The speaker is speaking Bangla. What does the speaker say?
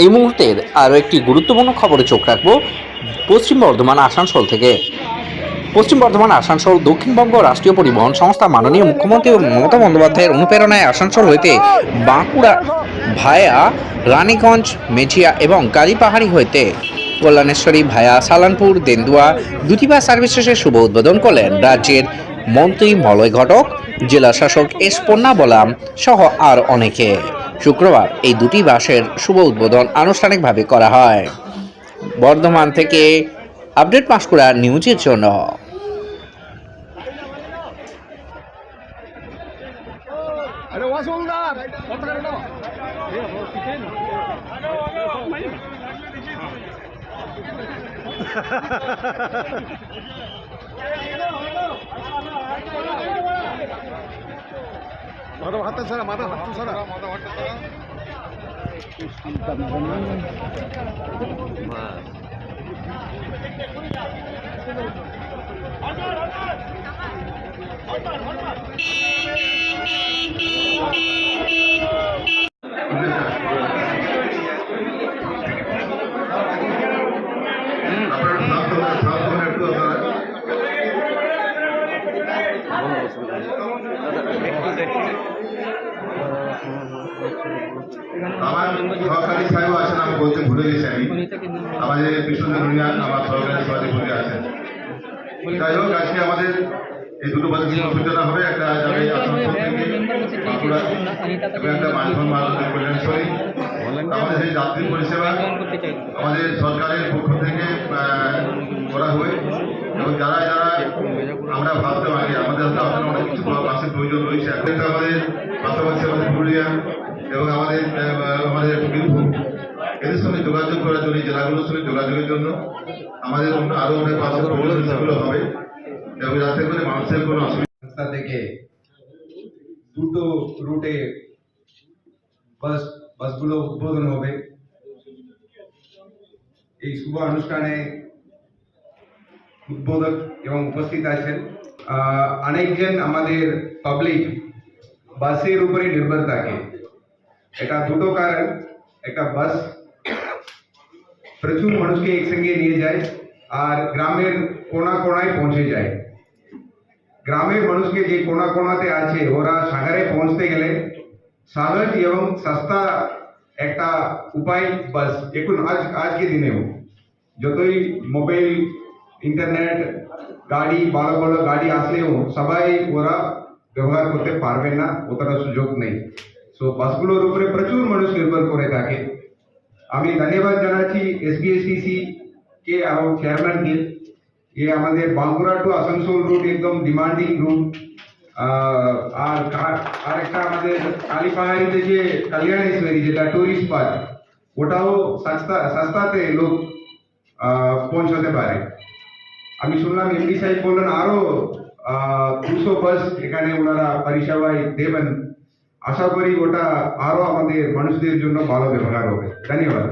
এই মুহূর্তের আরও একটি গুরুত্বপূর্ণ খবরে চোখ রাখব পশ্চিম বর্ধমান আসানসোল থেকে। পশ্চিম বর্ধমান আসানসোল দক্ষিণবঙ্গ রাষ্ট্রীয় পরিবহন সংস্থা মাননীয় মুখ্যমন্ত্রী মমতা বন্দ্যোপাধ্যায়ের অনুপ্রেরণায় আসানসোল হইতে বাঁকুড়া ভায়া রানীগঞ্জ মেঝিয়া এবং কালীপাহাড়ি হইতে কল্যাণেশ্বরী ভায়া সালানপুর দেন্দুয়া দুটি বাস সার্ভিসেসের শুভ উদ্বোধন করলেন রাজ্যের মন্ত্রী মলয় ঘটক, জেলা শাসক এস পন্নাবলাম সহ আর অনেকে। শুক্রবার এই দুটি বাসের শুভ উদ্বোধন আনুষ্ঠানিকভাবে করা হয়। বর্ধমান থেকে আপডেট পাঁশকুড়া নিউজের জন্য। মাথা হাত ছাড়া মাথা হাত ছাড়া আমার সহকারী সাহেব আছেন, আমি বলতে ভুলে গেছি। আমি আমাদের পিছনে আমার সহকারী সভাপতি আছেন। যাই হোক, আজকে আমাদের এই দুটো বাসের সূচনা হবে। একটা যাবে আসানসোল থেকে বাঁকুড়া এবং একটা মাঝখান মালদা কল্যাণেশ্বরী। আমাদের সেই যাত্রী পরিষেবা আমাদের সরকারের পক্ষ থেকে করা হবে এবং যারা যারা আমরা ভাবতে পারি আমাদের হাতে আসলে অনেক কিছু বাসের প্রয়োজন রয়েছে। এখন আমাদের পাশাপাশি আমাদের পুরুলিয়া এবং আমাদের বীরভূম, এদের সঙ্গে যোগাযোগ করার জন্য, জেলাগুলোর সঙ্গে যোগাযোগের জন্য আমাদের অন্য আরো অনেক বাসের প্রয়োজন সেগুলো হবে এবং যাতে করে মানুষের কোনো অসুবিধা থেকে দুটো রুটে বাসগুলো উদ্বোধন হবে। এই শুভ অনুষ্ঠানে উদ্বোধক এবং উপস্থিত আছেন অনেকজন আমাদের পাবলিক বাসের উপরে নির্ভর থাকে। এটা দুটো কারণ, একটা বাস প্রচুর মানুষকে একসঙ্গে নিয়ে যায় আর গ্রামের কোনা কোনায় পৌঁছে যায়। গ্রামের মানুষকে যে কোনা কোনাতে আছে ওরা সাগরে পৌঁছতে গেলে সহজ এবং সস্তা একটা উপায় বাস। এখন আজকে দিনেও যতই মোবাইল, ইন্টারনেট, গাড়ি, ভালো ভালো গাড়ি আসলেও সবাই ওরা ব্যবহার করতে পারবে না, অতটা সুযোগ নেই। সো বাসগুলোর উপরে প্রচুর মানুষ নির্ভর করে থাকে। আমি ধন্যবাদ জানাচ্ছি এসবিএসটিসি কে এবং চেয়ারম্যানকে। ये আমাদের বাঁকুড়া টু আসানসোল রুট একদম ডিমান্ডিং রুট। আর একটা আমাদের কালীপাহাড়িতে যে কল্যাণেশ্বরী যেটা টুরিস্ট স্পট, ওটাও সস্তাতে লোক পৌঁছতে পারে। আমি শুনলাম এমডি সাহেব বললেন আরো 200 বাস এখানে ওনারা পরিষেবায় দেবেন। আশা করি ওটা আরো আমাদের মানুষদের জন্য ভালো ব্যবহার হবে। ধন্যবাদ।